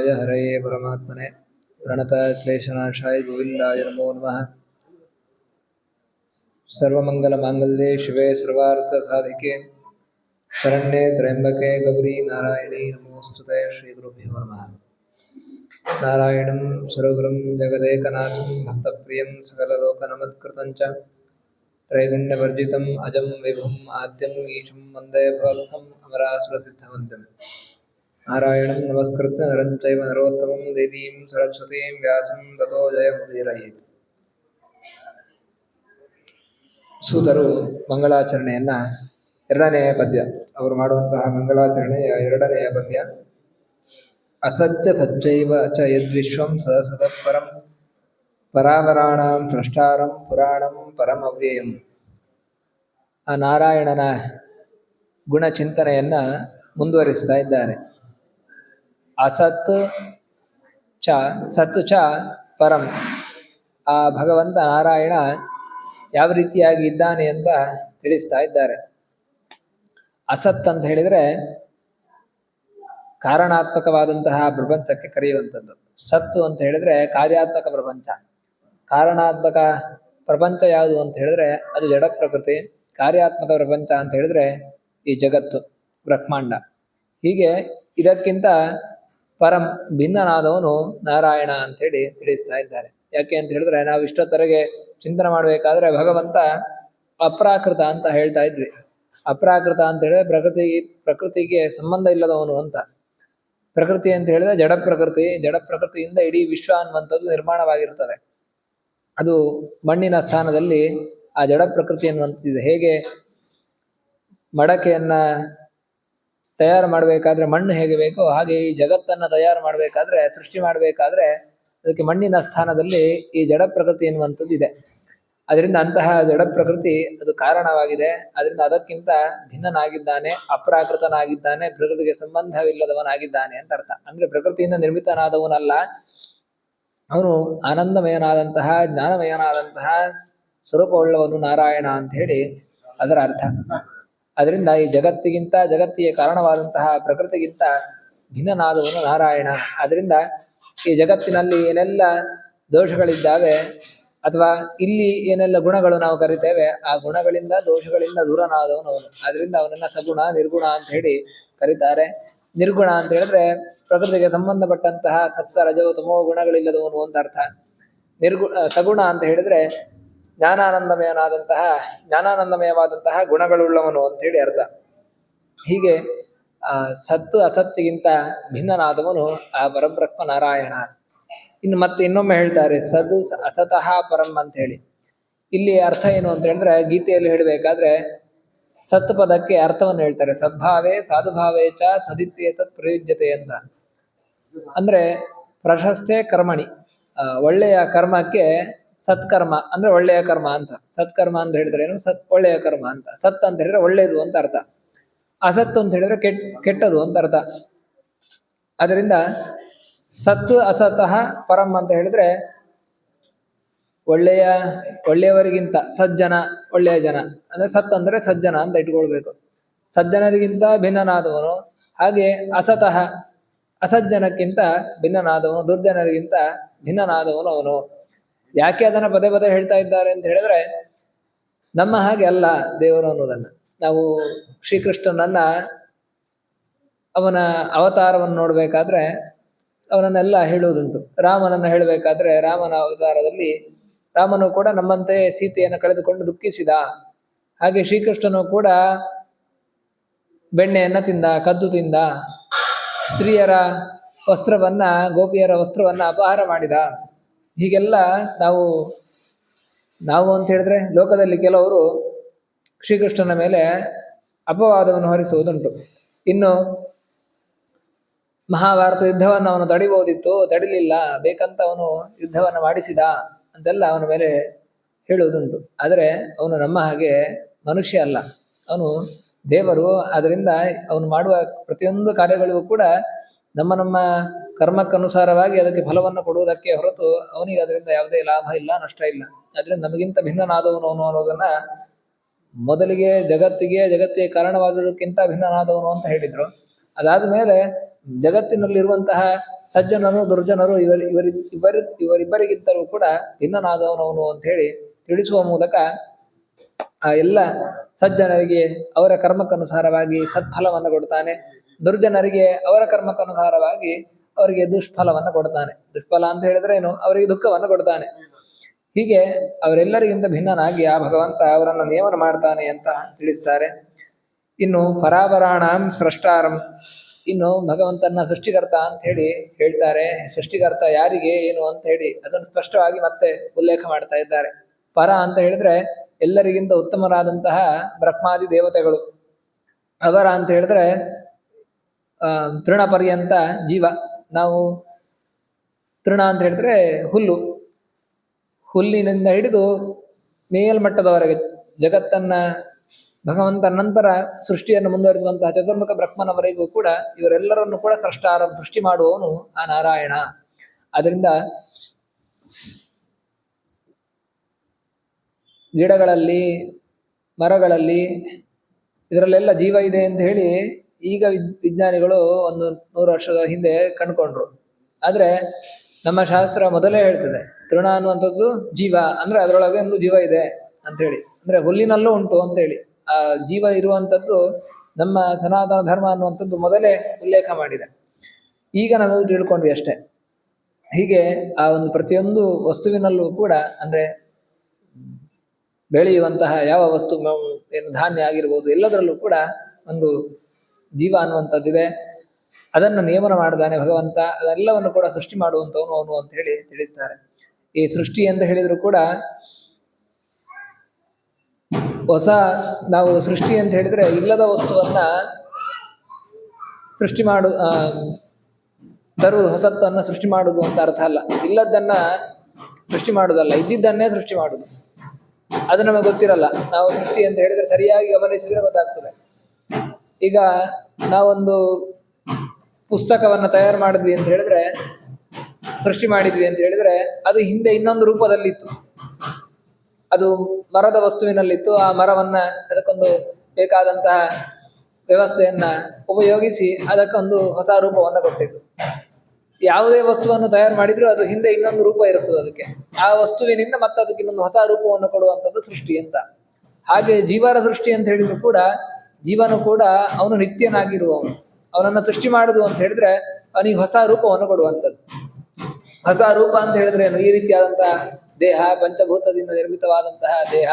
गोविन्दाय हरये परमात्मने प्रणतक्लेशनाशाय गोविन्दाय नमो नमः। सर्वमङ्गलमाङ्गल्ये शिवे सर्वार्थसाधिके शरण्ये त्र्यम्बके गौरी नारायणी नमोस्तुते। श्रीगुरुभ्यो नमः। नारायणं सर्वगुरुं जगदेकनाथं भक्तप्रियं सकललोकनमस्कृतं च त्रैगुण्यवर्जितम् अजं विभुम् आद्यं ईशं वन्दे भवन्तम् अमरासुरसिद्धवन्द्यम्। नारायणं नमस्कृत्य नरं चैव नरोत्तमं देवीं सरस्वतीं व्यासं ततो जयमुदीरयेत्। ಸೂತರು ಮಂಗಳಾಚರಣೆಯನ್ನು ಎರಡನೆಯ ಪದ್ಯ, ಅವರು ಮಾಡುವಂತಹ ಮಂಗಳಾಚರಣೆಯ ಎರಡನೆಯ ಪದ್ಯ. ಅಸತ್ಯ ಸಚ್ಚೈವ ಚ ಯದ್ವಿಶ್ವಂ ಸದಸತಃಪರಂ ಪರಾವರಾಣಾಂ ಸ್ರಷ್ಟಾರಂ ಪುರಾಣಂ ಪರಮವ್ಯಯಂ. ಆ ನಾರಾಯಣನ ಗುಣಚಿಂತನೆಯನ್ನು ಮುಂದುವರಿಸ್ತಾ ಇದ್ದಾರೆ. ಅಸತ್ ಚ ಸತ್ ಚ ಪರಂ, ಆ ಭಗವಂತ ನಾರಾಯಣ ಯಾವ ರೀತಿಯಾಗಿ ಇದ್ದಾನೆ ಅಂತ ತಿಳಿಸ್ತಾ ಇದ್ದಾರೆ. ಅಸತ್ ಅಂತ ಹೇಳಿದರೆ ಕಾರಣಾತ್ಮಕವಾದಂತಹ ಪ್ರಪಂಚಕ್ಕೆ ಕರೆಯುವಂಥದ್ದು. ಸತ್ತು ಅಂತ ಹೇಳಿದರೆ ಕಾರ್ಯಾತ್ಮಕ ಪ್ರಪಂಚ. ಕಾರಣಾತ್ಮಕ ಪ್ರಪಂಚ ಯಾವುದು ಅಂತ ಹೇಳಿದ್ರೆ ಅದು ಜಡ ಪ್ರಕೃತಿ. ಕಾರ್ಯಾತ್ಮಕ ಪ್ರಪಂಚ ಅಂತ ಹೇಳಿದ್ರೆ ಈ ಜಗತ್ತು, ಬ್ರಹ್ಮಾಂಡ. ಹೀಗೆ ಇದಕ್ಕಿಂತ ಪರಂ ಭಿನ್ನನಾದವನು ನಾರಾಯಣ ಅಂಥೇಳಿ ತಿಳಿಸ್ತಾ ಇದ್ದಾರೆ. ಯಾಕೆ ಅಂತ ಹೇಳಿದ್ರೆ ನಾವು ಇಷ್ಟೊತ್ತರೆಗೆ ಚಿಂತನೆ ಮಾಡಬೇಕಾದ್ರೆ ಭಗವಂತ ಅಪ್ರಾಕೃತ ಅಂತ ಹೇಳ್ತಾ ಇದ್ವಿ. ಅಪ್ರಾಕೃತ ಅಂತ ಹೇಳಿದ್ರೆ ಪ್ರಕೃತಿಗೆ ಸಂಬಂಧ ಇಲ್ಲದವನು ಅಂತ. ಪ್ರಕೃತಿ ಅಂತ ಹೇಳಿದ್ರೆ ಜಡ ಪ್ರಕೃತಿ. ಜಡ ಪ್ರಕೃತಿಯಿಂದ ಇಡೀ ವಿಶ್ವ ಅನ್ನುವಂಥದ್ದು ನಿರ್ಮಾಣವಾಗಿರ್ತದೆ. ಅದು ಮಣ್ಣಿನ ಸ್ಥಾನದಲ್ಲಿ ಆ ಜಡ ಪ್ರಕೃತಿ ಅನ್ನುವಂಥದ್ದಿದೆ. ಹೇಗೆ ಮಡಕೆಯನ್ನ ತಯಾರು ಮಾಡಬೇಕಾದ್ರೆ ಮಣ್ಣು ಹೇಗೆ ಬೇಕೋ ಹಾಗೆ ಈ ಜಗತ್ತನ್ನು ತಯಾರು ಮಾಡಬೇಕಾದ್ರೆ, ಸೃಷ್ಟಿ ಮಾಡಬೇಕಾದ್ರೆ ಅದಕ್ಕೆ ಮಣ್ಣಿನ ಸ್ಥಾನದಲ್ಲಿ ಈ ಜಡ ಪ್ರಕೃತಿ ಎನ್ನುವಂಥದ್ದು ಇದೆ. ಅದರಿಂದ ಅಂತಹ ಜಡ ಪ್ರಕೃತಿ ಅದು ಕಾರಣವಾಗಿದೆ. ಅದರಿಂದ ಅದಕ್ಕಿಂತ ಭಿನ್ನನಾಗಿದ್ದಾನೆ, ಅಪ್ರಾಕೃತನಾಗಿದ್ದಾನೆ, ಪ್ರಕೃತಿಗೆ ಸಂಬಂಧವಿಲ್ಲದವನಾಗಿದ್ದಾನೆ ಅಂತ ಅರ್ಥ. ಅಂದ್ರೆ ಪ್ರಕೃತಿಯಿಂದ ನಿರ್ಮಿತನಾದವನಲ್ಲ, ಅವನು ಆನಂದಮಯನಾದಂತಹ ಜ್ಞಾನಮಯನಾದಂತಹ ಸ್ವರೂಪವುಳ್ಳವನು ನಾರಾಯಣ ಅಂತ ಹೇಳಿ ಅದರ ಅರ್ಥ. ಅದರಿಂದ ಈ ಜಗತ್ತಿಗೆ ಕಾರಣವಾದಂತಹ ಪ್ರಕೃತಿಗಿಂತ ಭಿನ್ನನಾದವನು ನಾರಾಯಣ. ಅದರಿಂದ ಈ ಜಗತ್ತಿನಲ್ಲಿ ಏನೆಲ್ಲ ದೋಷಗಳಿದ್ದಾವೆ ಅಥವಾ ಇಲ್ಲಿ ಏನೆಲ್ಲ ಗುಣಗಳು ನಾವು ಕರಿತೇವೆ, ಆ ಗುಣಗಳಿಂದ ದೋಷಗಳಿಂದ ದೂರನಾದವನು ಅವನು. ಅದರಿಂದ ಅವನನ್ನ ಸಗುಣ ನಿರ್ಗುಣ ಅಂತ ಹೇಳಿ ಕರೀತಾರೆ. ನಿರ್ಗುಣ ಅಂತ ಹೇಳಿದ್ರೆ ಪ್ರಕೃತಿಗೆ ಸಂಬಂಧಪಟ್ಟಂತಹ ಸಪ್ತ ರಜೋ ತಮೋ ಗುಣಗಳಿಲ್ಲದವನು ಅಂತ ಅರ್ಥ. ಸಗುಣ ಅಂತ ಹೇಳಿದ್ರೆ ಜ್ಞಾನಾನಂದಮಯವಾದಂತಹ ಗುಣಗಳುಳ್ಳವನು ಅಂತ ಹೇಳಿ ಅರ್ಥ. ಹೀಗೆ ಸತ್ತು ಅಸತ್ತಿಗಿಂತ ಭಿನ್ನನಾದವನು ಆ ಪರಬ್ರಹ್ಮ ನಾರಾಯಣ. ಇನ್ನು ಮತ್ತೆ ಇನ್ನೊಮ್ಮೆ ಹೇಳ್ತಾರೆ ಸದ್ ಅಸತಃ ಪರಂ ಅಂತ ಹೇಳಿ. ಇಲ್ಲಿ ಅರ್ಥ ಏನು ಅಂತ ಹೇಳಿದ್ರೆ ಗೀತೆಯಲ್ಲಿ ಹೇಳಬೇಕಾದ್ರೆ ಸತ್ ಪದಕ್ಕೆ ಅರ್ಥವನ್ನು ಹೇಳ್ತಾರೆ. ಸದ್ಭಾವೇ ಸಾಧುಭಾವೇ ಚ ಸದಿತ್ಯೇತತ್ ಪ್ರಯುಜ್ಯತೆ ಅಂತ. ಅಂದ್ರೆ ಪ್ರಶಸ್ತೆ ಕರ್ಮಣಿ, ಒಳ್ಳೆಯ ಕರ್ಮಕ್ಕೆ ಸತ್ಕರ್ಮ ಅಂದ್ರೆ ಒಳ್ಳೆಯ ಕರ್ಮ ಅಂತ. ಸತ್ಕರ್ಮ ಅಂತ ಹೇಳಿದ್ರೆ ಏನು? ಒಳ್ಳೆಯ ಕರ್ಮ ಅಂತ. ಸತ್ ಅಂತ ಹೇಳಿದ್ರೆ ಒಳ್ಳೆಯದು ಅಂತ ಅರ್ಥ. ಅಸತ್ತು ಅಂತ ಹೇಳಿದ್ರೆ ಕೆಟ್ಟದು ಅಂತ ಅರ್ಥ. ಅದರಿಂದ ಸತ್ ಅಸತಃ ಪರಂ ಅಂತ ಹೇಳಿದ್ರೆ ಒಳ್ಳೆಯವರಿಗಿಂತ ಸಜ್ಜನ, ಒಳ್ಳೆಯ ಜನ ಅಂದ್ರೆ ಸತ್ ಅಂದ್ರೆ ಸಜ್ಜನ ಅಂತ ಇಟ್ಕೊಳ್ಬೇಕು. ಸಜ್ಜನರಿಗಿಂತ ಭಿನ್ನನಾದವನು. ಹಾಗೆ ಅಸತಃ ಅಸಜ್ಜನಕ್ಕಿಂತ ಭಿನ್ನನಾದವನು, ದುರ್ಜನರಿಗಿಂತ ಭಿನ್ನನಾದವನು ಅವನು. ಯಾಕೆ ಅದನ್ನು ಪದೇ ಪದೇ ಹೇಳ್ತಾ ಇದ್ದಾರೆ ಅಂತ ಹೇಳಿದ್ರೆ ನಮ್ಮ ಹಾಗೆ ಅಲ್ಲ ದೇವರು ಅನ್ನೋದನ್ನ. ನಾವು ಶ್ರೀಕೃಷ್ಣನನ್ನ ಅವನ ಅವತಾರವನ್ನು ನೋಡ್ಬೇಕಾದ್ರೆ ಅವನನ್ನೆಲ್ಲ ಹೇಳುವುದುಂಟು. ರಾಮನನ್ನ ಹೇಳಬೇಕಾದ್ರೆ ರಾಮನ ಅವತಾರದಲ್ಲಿ ರಾಮನು ಕೂಡ ನಮ್ಮಂತೆ ಸೀತೆಯನ್ನು ಕಳೆದುಕೊಂಡು ದುಃಖಿಸಿದ. ಹಾಗೆ ಶ್ರೀಕೃಷ್ಣನು ಕೂಡ ಬೆಣ್ಣೆಯನ್ನ ತಿಂದ, ಕದ್ದು ತಿಂದ, ಸ್ತ್ರೀಯರ ವಸ್ತ್ರವನ್ನ, ಗೋಪಿಯರ ವಸ್ತ್ರವನ್ನ ಅಪಹಾರ ಮಾಡಿದ. ಹೀಗೆಲ್ಲ ನಾವು ಅಂತ ಹೇಳಿದ್ರೆ ಲೋಕದಲ್ಲಿ ಕೆಲವರು ಶ್ರೀಕೃಷ್ಣನ ಮೇಲೆ ಅಪವಾದವನ್ನು ಹೊರಿಸುವುದುಂಟು. ಇನ್ನು ಮಹಾಭಾರತ ಯುದ್ಧವನ್ನು ಅವನು ತಡಿಬಹುದಿತ್ತು, ತಡಿಲಿಲ್ಲ, ಬೇಕಂತ ಅವನು ಯುದ್ಧವನ್ನು ಮಾಡಿಸಿದ ಅಂತೆಲ್ಲ ಅವನ ಮೇಲೆ ಹೇಳುವುದುಂಟು. ಆದರೆ ಅವನು ನಮ್ಮ ಹಾಗೆ ಮನುಷ್ಯ ಅಲ್ಲ, ಅವನು ದೇವರು. ಅದರಿಂದ ಅವನು ಮಾಡುವ ಪ್ರತಿಯೊಂದು ಕಾರ್ಯಗಳಿಗೂ ಕೂಡ ನಮ್ಮ ಕರ್ಮಕ್ಕನುಸಾರವಾಗಿ ಅದಕ್ಕೆ ಫಲವನ್ನು ಕೊಡುವುದಕ್ಕೆ ಹೊರತು ಅವನಿಗೆ ಅದರಿಂದ ಯಾವುದೇ ಲಾಭ ಇಲ್ಲ, ನಷ್ಟ ಇಲ್ಲ. ಅದರಿಂದ ನಮಗಿಂತ ಭಿನ್ನನಾದವನು ಅವನು ಅನ್ನೋದನ್ನ ಮೊದಲಿಗೆ ಜಗತ್ತಿಗೆ ಕಾರಣವಾದದಕ್ಕಿಂತ ಭಿನ್ನನಾದವನು ಅಂತ ಹೇಳಿದ್ರು. ಅದಾದ ಮೇಲೆ ಜಗತ್ತಿನಲ್ಲಿರುವಂತಹ ಸಜ್ಜನರು ದುರ್ಜನರು ಇವರಿಬ್ಬರಿಗಿಂತಲೂ ಕೂಡ ಭಿನ್ನನಾದವನವನು ಅಂತ ಹೇಳಿ ತಿಳಿಸುವ ಮೂಲಕ ಆ ಎಲ್ಲ ಸಜ್ಜನರಿಗೆ ಅವರ ಕರ್ಮಕ್ಕನುಸಾರವಾಗಿ ಸತ್ಫಲವನ್ನು ಕೊಡ್ತಾನೆ, ದುರ್ಜನರಿಗೆ ಅವರ ಕರ್ಮಕ್ಕನುಸಾರವಾಗಿ ಅವರಿಗೆ ದುಷ್ಫಲವನ್ನು ಕೊಡ್ತಾನೆ. ದುಷ್ಫಲ ಅಂತ ಹೇಳಿದ್ರೆ ಏನು, ಅವರಿಗೆ ದುಃಖವನ್ನು ಕೊಡ್ತಾನೆ. ಹೀಗೆ ಅವರೆಲ್ಲರಿಗಿಂತ ಭಿನ್ನನಾಗಿ ಆ ಭಗವಂತ ಅವರನ್ನು ನೇಮನ ಮಾಡ್ತಾನೆ ಅಂತ ತಿಳಿಸ್ತಾರೆ. ಇನ್ನು ಪರಾಪರಾಣಾಂ ಸ್ರಷ್ಟಾರಂ, ಇನ್ನು ಭಗವಂತನ ಸೃಷ್ಟಿಕರ್ತ ಅಂತ ಹೇಳಿ ಹೇಳ್ತಾರೆ. ಸೃಷ್ಟಿಕರ್ತ ಯಾರಿಗೆ ಏನು ಅಂತ ಹೇಳಿ ಅದನ್ನು ಸ್ಪಷ್ಟವಾಗಿ ಮತ್ತೆ ಉಲ್ಲೇಖ ಮಾಡ್ತಾ ಇದ್ದಾರೆ. ಪರ ಅಂತ ಹೇಳಿದ್ರೆ ಎಲ್ಲರಿಗಿಂತ ಉತ್ತಮರಾದಂತಹ ಬ್ರಹ್ಮಾದಿ ದೇವತೆಗಳು. ಅವರ ಅಂತ ಹೇಳಿದ್ರೆ ತೃಣ ಪರ್ಯಂತ ಜೀವ. ನಾವು ತೃಣ ಅಂತ ಹೇಳಿದ್ರೆ ಹುಲ್ಲು, ಹುಲ್ಲಿನಿಂದ ಹಿಡಿದು ಮೇಲ್ಮಟ್ಟದವರೆಗೆ ಜಗತ್ತನ್ನ ಭಗವಂತನ ನಂತರ ಸೃಷ್ಟಿಯನ್ನು ಮುಂದುವರಿಸುವಂತಹ ಚತುರ್ಮುಖ ಬ್ರಹ್ಮನವರೆಗೂ ಕೂಡ ಇವರೆಲ್ಲರನ್ನು ಕೂಡ ಸೃಷ್ಟಾರ ಸೃಷ್ಟಿ ಮಾಡುವವನು ಆ ನಾರಾಯಣ. ಅದರಿಂದ ಗಿಡಗಳಲ್ಲಿ ಮರಗಳಲ್ಲಿ ಇದರಲ್ಲೆಲ್ಲ ಜೀವ ಇದೆ ಅಂತ ಹೇಳಿ ಈಗ ವಿಜ್ಞಾನಿಗಳು ಒಂದು 100 ವರ್ಷದ ಹಿಂದೆ ಕಂಡುಕೊಂಡ್ರು. ಆದರೆ ನಮ್ಮ ಶಾಸ್ತ್ರ ಮೊದಲೇ ಹೇಳ್ತದೆ ತೃಣ ಅನ್ನುವಂಥದ್ದು ಜೀವ, ಅಂದ್ರೆ ಅದರೊಳಗೆ ಒಂದು ಜೀವ ಇದೆ ಅಂತ ಹೇಳಿ, ಅಂದ್ರೆ ಹುಲ್ಲಿನಲ್ಲೂ ಉಂಟು ಅಂತ ಹೇಳಿ. ಆ ಜೀವ ಇರುವಂಥದ್ದು ನಮ್ಮ ಸನಾತನ ಧರ್ಮ ಅನ್ನುವಂಥದ್ದು ಮೊದಲೇ ಉಲ್ಲೇಖ ಮಾಡಿದೆ. ಈಗ ನಾವು ತಿಳ್ಕೊಂಡ್ವಿ ಅಷ್ಟೇ. ಹೀಗೆ ಆ ಒಂದು ಪ್ರತಿಯೊಂದು ವಸ್ತುವಿನಲ್ಲೂ ಕೂಡ ಅಂದ್ರೆ ಬೆಳೆಯುವಂತಹ ಯಾವ ವಸ್ತು, ಏನು ಧಾನ್ಯ ಆಗಿರ್ಬೋದು, ಎಲ್ಲದರಲ್ಲೂ ಕೂಡ ಒಂದು ಜೀವ ಅನ್ನುವಂಥದ್ದಿದೆ. ಅದನ್ನು ನೇಮನ ಮಾಡಿದಾನೆ ಭಗವಂತ. ಅದೆಲ್ಲವನ್ನು ಕೂಡ ಸೃಷ್ಟಿ ಮಾಡುವಂಥವನು ಅವನು ಅಂತ ಹೇಳಿ ತಿಳಿಸ್ತಾರೆ. ಈ ಸೃಷ್ಟಿ ಅಂತ ಹೇಳಿದ್ರು ಕೂಡ ನಾವು ಸೃಷ್ಟಿ ಅಂತ ಹೇಳಿದ್ರೆ ಇಲ್ಲದ ವಸ್ತುವನ್ನ ಸೃಷ್ಟಿ ತರುವುದು, ಹೊಸತ್ತನ್ನು ಸೃಷ್ಟಿ ಮಾಡುವುದು ಅಂತ ಅರ್ಥ ಅಲ್ಲ. ಇಲ್ಲದನ್ನ ಸೃಷ್ಟಿ ಮಾಡುವುದಲ್ಲ, ಇದ್ದಿದ್ದನ್ನೇ ಸೃಷ್ಟಿ ಮಾಡುವುದು. ಅದು ನಮಗೆ ಗೊತ್ತಿರಲ್ಲ. ನಾವು ಸೃಷ್ಟಿ ಅಂತ ಹೇಳಿದ್ರೆ ಸರಿಯಾಗಿ ಗಮನಿಸಿದ್ರೆ ಗೊತ್ತಾಗ್ತದೆ. ಈಗ ನಾವೊಂದು ಪುಸ್ತಕವನ್ನು ತಯಾರು ಮಾಡಿದ್ವಿ ಅಂತ ಹೇಳಿದ್ರೆ, ಸೃಷ್ಟಿ ಮಾಡಿದ್ವಿ ಅಂತ ಹೇಳಿದ್ರೆ, ಅದು ಹಿಂದೆ ಇನ್ನೊಂದು ರೂಪದಲ್ಲಿತ್ತು. ಅದು ಮರದ ವಸ್ತುವಿನಲ್ಲಿತ್ತು. ಆ ಮರವನ್ನ ಅದಕ್ಕೊಂದು ಬೇಕಾದಂತಹ ವ್ಯವಸ್ಥೆಯನ್ನ ಉಪಯೋಗಿಸಿ ಅದಕ್ಕೊಂದು ಹೊಸ ರೂಪವನ್ನು ಕೊಟ್ಟಿದ್ದು. ಯಾವುದೇ ವಸ್ತುವನ್ನು ತಯಾರು ಮಾಡಿದ್ರು ಅದು ಹಿಂದೆ ಇನ್ನೊಂದು ರೂಪ ಇರುತ್ತದೆ ಅದಕ್ಕೆ. ಆ ವಸ್ತುವಿನಿಂದ ಮತ್ತೆ ಅದಕ್ಕೆ ಇನ್ನೊಂದು ಹೊಸ ರೂಪವನ್ನು ಕೊಡುವಂಥದ್ದು ಸೃಷ್ಟಿ ಅಂತ. ಹಾಗೆ ಜೀವರ ಸೃಷ್ಟಿ ಅಂತ ಹೇಳಿದ್ರು ಕೂಡ ಜೀವನು ಕೂಡ ಅವನು ನಿತ್ಯನಾಗಿರುವವನು. ಅವನನ್ನು ಸೃಷ್ಟಿ ಮಾಡುದು ಅಂತ ಹೇಳಿದ್ರೆ ಅವನಿಗೆ ಹೊಸ ರೂಪವನ್ನು ಕೊಡುವಂಥದ್ದು. ಹೊಸ ರೂಪ ಅಂತ ಹೇಳಿದ್ರೆ ಏನು, ಈ ರೀತಿಯಾದಂತಹ ದೇಹ, ಪಂಚಭೂತದಿಂದ ನಿರ್ಮಿತವಾದಂತಹ ದೇಹ,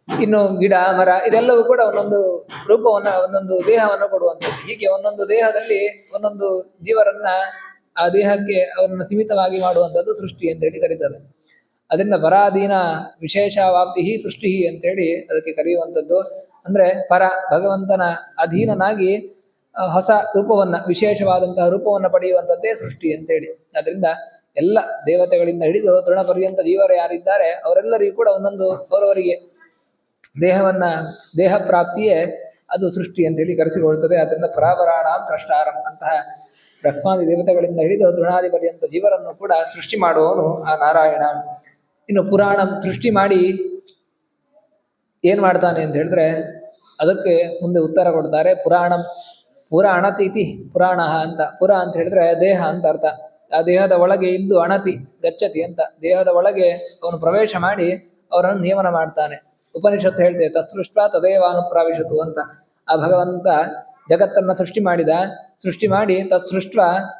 ಇನ್ನು ಗಿಡ ಮರ, ಇದೆಲ್ಲವೂ ಕೂಡ ಒಂದೊಂದು ರೂಪವನ್ನು, ಒಂದೊಂದು ದೇಹವನ್ನು ಕೊಡುವಂಥದ್ದು. ಹೀಗೆ ಒಂದೊಂದು ದೇಹದಲ್ಲಿ ಒಂದೊಂದು ಜೀವರನ್ನ ಆ ದೇಹಕ್ಕೆ ಅವರನ್ನು ಸೀಮಿತವಾಗಿ ಮಾಡುವಂಥದ್ದು ಸೃಷ್ಟಿ ಅಂತ ಹೇಳಿ ಕರೀತಾರೆ. ಅದರಿಂದ ಪರಾಧೀನ ವಿಶೇಷ ವಾಪ್ತಿ ಸೃಷ್ಟಿ ಅಂತೇಳಿ ಅದಕ್ಕೆ ಕರೆಯುವಂಥದ್ದು. ಅಂದ್ರೆ ಪರ ಭಗವಂತನ ಅಧೀನನಾಗಿ ಹೊಸ ರೂಪವನ್ನ, ವಿಶೇಷವಾದಂತಹ ರೂಪವನ್ನು ಪಡೆಯುವಂಥದ್ದೇ ಸೃಷ್ಟಿ ಅಂತೇಳಿ. ಅದರಿಂದ ಎಲ್ಲ ದೇವತೆಗಳಿಂದ ಹಿಡಿದು ತೃಣ ಪರ್ಯಂತ ಜೀವರು ಯಾರಿದ್ದಾರೆ ಅವರೆಲ್ಲರಿಗೂ ಕೂಡ ಒಂದೊಂದು ಅವರವರಿಗೆ ದೇಹ ಪ್ರಾಪ್ತಿಯೇ ಅದು ಸೃಷ್ಟಿ ಅಂತ ಹೇಳಿ ಕರೆಸಿಕೊಳ್ತದೆ. ಅದರಿಂದ ಪರಾಪರಾಣಾಂ ಸ್ರಷ್ಟಾರಂ ಅಂತಹ ಬ್ರಹ್ಮಾದಿ ದೇವತೆಗಳಿಂದ ಹಿಡಿದು ತೃಣಾದಿ ಪರ್ಯಂತ ಜೀವರನ್ನು ಕೂಡ ಸೃಷ್ಟಿ ಮಾಡುವವನು ಆ ನಾರಾಯಣ. ಇನ್ನು ಪುರಾಣ ಸೃಷ್ಟಿ ಮಾಡಿ ಏನ್ ಮಾಡ್ತಾನೆ ಅಂತ ಹೇಳಿದ್ರೆ ಅದಕ್ಕೆ ಮುಂದೆ ಉತ್ತರ ಕೊಡ್ತಾರೆ. ಪುರ ಅಣತೀತಿ ಪುರಾಣ ಅಂತ. ಪುರ ಅಂತ ಹೇಳಿದ್ರೆ ದೇಹ ಅಂತ ಅರ್ಥ. ಆ ದೇಹದ ಒಳಗೆ ಇದ್ದು ಅಣತಿ ಗಚ್ಚತಿ ಅಂತ, ದೇಹದ ಒಳಗೆ ಅವನು ಪ್ರವೇಶ ಮಾಡಿ ಅವರನ್ನು ನೇಮನ ಮಾಡ್ತಾನೆ. ಉಪನಿಷತ್ತು ಹೇಳ್ತೇವೆ ತತ್ಸೃಷ್ಟ ತದೇವಾನುಪ್ರಾವಿಶತು ಅಂತ. ಆ ಭಗವಂತ ಜಗತ್ತನ್ನ ಸೃಷ್ಟಿ ಮಾಡಿ ತತ್ಸೃಷ್ಟ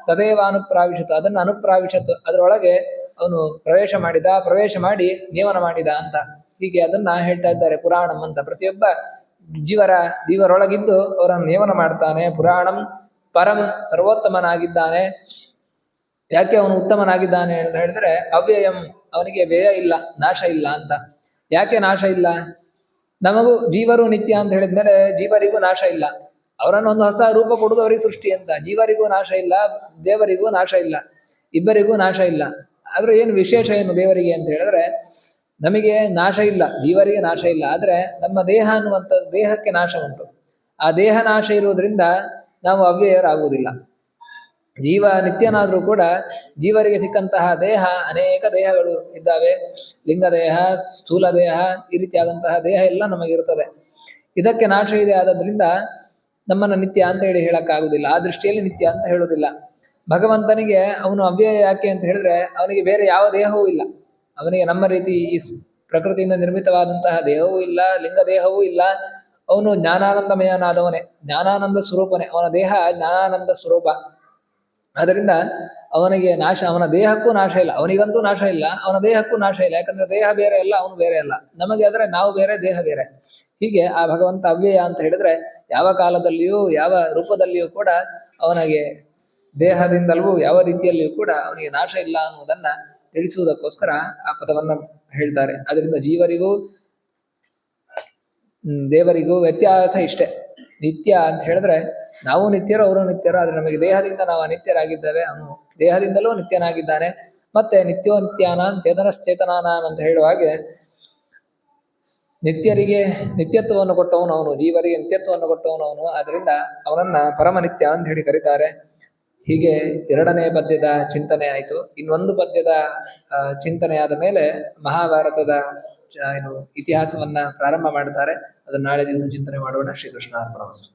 ತದೇವಾನುಪ್ರಾವಿಶತು, ಅದನ್ನು ಅನುಪ್ರಾವಿಶತು, ಅದರೊಳಗೆ ಅವನು ಪ್ರವೇಶ ಮಾಡಿ ನೇಮನ ಮಾಡಿದ ಅಂತ. ಹೀಗೆ ಅದನ್ನ ಹೇಳ್ತಾ ಇದ್ದಾರೆ ಪುರಾಣಂ ಅಂತ. ಪ್ರತಿಯೊಬ್ಬ ಜೀವರೊಳಗಿದ್ದು ಅವರನ್ನು ನೇಮನ ಮಾಡ್ತಾನೆ. ಪುರಾಣಂ ಪರಂ, ಸರ್ವೋತ್ತಮನಾಗಿದ್ದಾನೆ. ಯಾಕೆ ಅವನು ಉತ್ತಮನಾಗಿದ್ದಾನೆ ಅಂತ ಹೇಳಿದ್ರೆ ಅವ್ಯಯಂ, ಅವನಿಗೆ ವ್ಯಯ ಇಲ್ಲ, ನಾಶ ಇಲ್ಲ ಅಂತ. ಯಾಕೆ ನಾಶ ಇಲ್ಲ? ನಮಗೂ ಜೀವರು ನಿತ್ಯ ಅಂತ ಹೇಳಿದ್ಮೇಲೆ ಜೀವರಿಗೂ ನಾಶ ಇಲ್ಲ. ಅವರನ್ನು ಒಂದು ಹೊಸ ರೂಪ ಕೊಡುವುದು ಅವರಿಗೆ ಸೃಷ್ಟಿ ಅಂತ. ಜೀವರಿಗೂ ನಾಶ ಇಲ್ಲ, ದೇವರಿಗೂ ನಾಶ ಇಲ್ಲ, ಇಬ್ಬರಿಗೂ ನಾಶ ಇಲ್ಲ. ಆದ್ರೆ ಏನು ವಿಶೇಷ ಏನು ದೇವರಿಗೆ ಅಂತ ಹೇಳಿದ್ರೆ ನಮಗೆ ನಾಶ ಇಲ್ಲ, ಜೀವರಿಗೆ ನಾಶ ಇಲ್ಲ. ಆದ್ರೆ ನಮ್ಮ ದೇಹ ಅನ್ನುವಂಥ ದೇಹಕ್ಕೆ ನಾಶ ಉಂಟು. ಆ ದೇಹ ನಾಶ ಇರುವುದರಿಂದ ನಾವು ಅವ್ಯಯರಾಗುವುದಿಲ್ಲ. ಜೀವ ನಿತ್ಯನಾದ್ರೂ ಕೂಡ ಜೀವರಿಗೆ ಸಿಕ್ಕಂತಹ ದೇಹ ಅನೇಕ ದೇಹಗಳು ಇದ್ದಾವೆ. ಲಿಂಗ ದೇಹ, ಸ್ಥೂಲ ದೇಹ, ಈ ರೀತಿಯಾದಂತಹ ದೇಹ ಎಲ್ಲ ನಮಗಿರುತ್ತದೆ. ಇದಕ್ಕೆ ನಾಶ ಇದೆ. ಆದದ್ರಿಂದ ನಮ್ಮನ್ನ ನಿತ್ಯ ಅಂತ ಹೇಳಿ ಹೇಳಕ್ಕಾಗುದಿಲ್ಲ. ಆ ದೃಷ್ಟಿಯಲ್ಲಿ ನಿತ್ಯ ಅಂತ ಹೇಳುವುದಿಲ್ಲ. ಭಗವಂತನಿಗೆ ಅವನು ಅವ್ಯಯ ಯಾಕೆ ಅಂತ ಹೇಳಿದ್ರೆ ಅವನಿಗೆ ಬೇರೆ ಯಾವ ದೇಹವೂ ಇಲ್ಲ. ಅವನಿಗೆ ನಮ್ಮ ರೀತಿ ಈ ಪ್ರಕೃತಿಯಿಂದ ನಿರ್ಮಿತವಾದಂತಹ ದೇಹವೂ ಇಲ್ಲ, ಲಿಂಗ ದೇಹವೂ ಇಲ್ಲ. ಅವನು ಜ್ಞಾನಾನಂದಮಯನಾದವನೇ, ಜ್ಞಾನಾನಂದ ಸ್ವರೂಪನೇ. ಅವನ ದೇಹ ಜ್ಞಾನಾನಂದ ಸ್ವರೂಪ. ಅದರಿಂದ ಅವನಿಗೆ ನಾಶ, ಅವನ ದೇಹಕ್ಕೂ ನಾಶ ಇಲ್ಲ, ಅವನಿಗಂತೂ ನಾಶ ಇಲ್ಲ, ಅವನ ದೇಹಕ್ಕೂ ನಾಶ ಇಲ್ಲ. ಯಾಕಂದ್ರೆ ದೇಹ ಬೇರೆ ಅಲ್ಲ, ಅವನು ಬೇರೆ ಅಲ್ಲ. ನಮಗೆ ಆದರೆ ನಾವು ಬೇರೆ, ದೇಹ ಬೇರೆ. ಹೀಗೆ ಆ ಭಗವಂತ ಅವ್ಯಯ ಅಂತ ಹೇಳಿದ್ರೆ ಯಾವ ಕಾಲದಲ್ಲಿಯೂ ಯಾವ ರೂಪದಲ್ಲಿಯೂ ಕೂಡ ಅವನಿಗೆ ದೇಹದಿಂದಲೂ ಯಾವ ರೀತಿಯಲ್ಲಿಯೂ ಕೂಡ ಅವನಿಗೆ ನಾಶ ಇಲ್ಲ ಅನ್ನುವುದನ್ನ ತಿಳಿಸುವುದಕ್ಕೋಸ್ಕರ ಆ ಪದವನ್ನ ಹೇಳ್ತಾರೆ. ಅದರಿಂದ ಜೀವರಿಗೂ ದೇವರಿಗೂ ವ್ಯತ್ಯಾಸ ಇಷ್ಟೇ. ನಿತ್ಯ ಅಂತ ಹೇಳಿದ್ರೆ ನಾವು ನಿತ್ಯರು, ಅವರು ನಿತ್ಯರು. ಆದ್ರೆ ನಮಗೆ ದೇಹದಿಂದ ನಾವು ಅನಿತ್ಯರಾಗಿದ್ದೇವೆ, ಅವನು ದೇಹದಿಂದಲೂ ನಿತ್ಯನಾಗಿದ್ದಾನೆ. ಮತ್ತೆ ನಿತ್ಯೋ ನಿತ್ಯಾನಾಂ ಚೇತನಶ್ಚೇತನಾನಾಂ ಅಂತ ಹೇಳುವ ಹಾಗೆ ನಿತ್ಯರಿಗೆ ನಿತ್ಯತ್ವವನ್ನು ಕೊಟ್ಟವನು ಅವನು, ಜೀವರಿಗೆ ನಿತ್ಯತ್ವವನ್ನು ಕೊಟ್ಟವನು ಅವನು. ಆದ್ರಿಂದ ಅವನನ್ನ ಪರಮನಿತ್ಯ ಅಂತ ಹೇಳಿ ಕರೀತಾರೆ. ಹೀಗೆ 2ನೇ ಪದ್ಯದ ಚಿಂತನೆ ಆಯಿತು. ಇನ್ನೊಂದು ಪದ್ಯದ ಚಿಂತನೆಯಾದ ಮೇಲೆ ಮಹಾಭಾರತದ ಏನು ಇತಿಹಾಸವನ್ನ ಪ್ರಾರಂಭ ಮಾಡ್ತಾರೆ. ಅದನ್ನ ನಾಳೆ ದಿವಸ ಚಿಂತನೆ ಮಾಡೋಣ. ಶ್ರೀಕೃಷ್ಣ ಅರ್ಪಣಮಸ್ತು.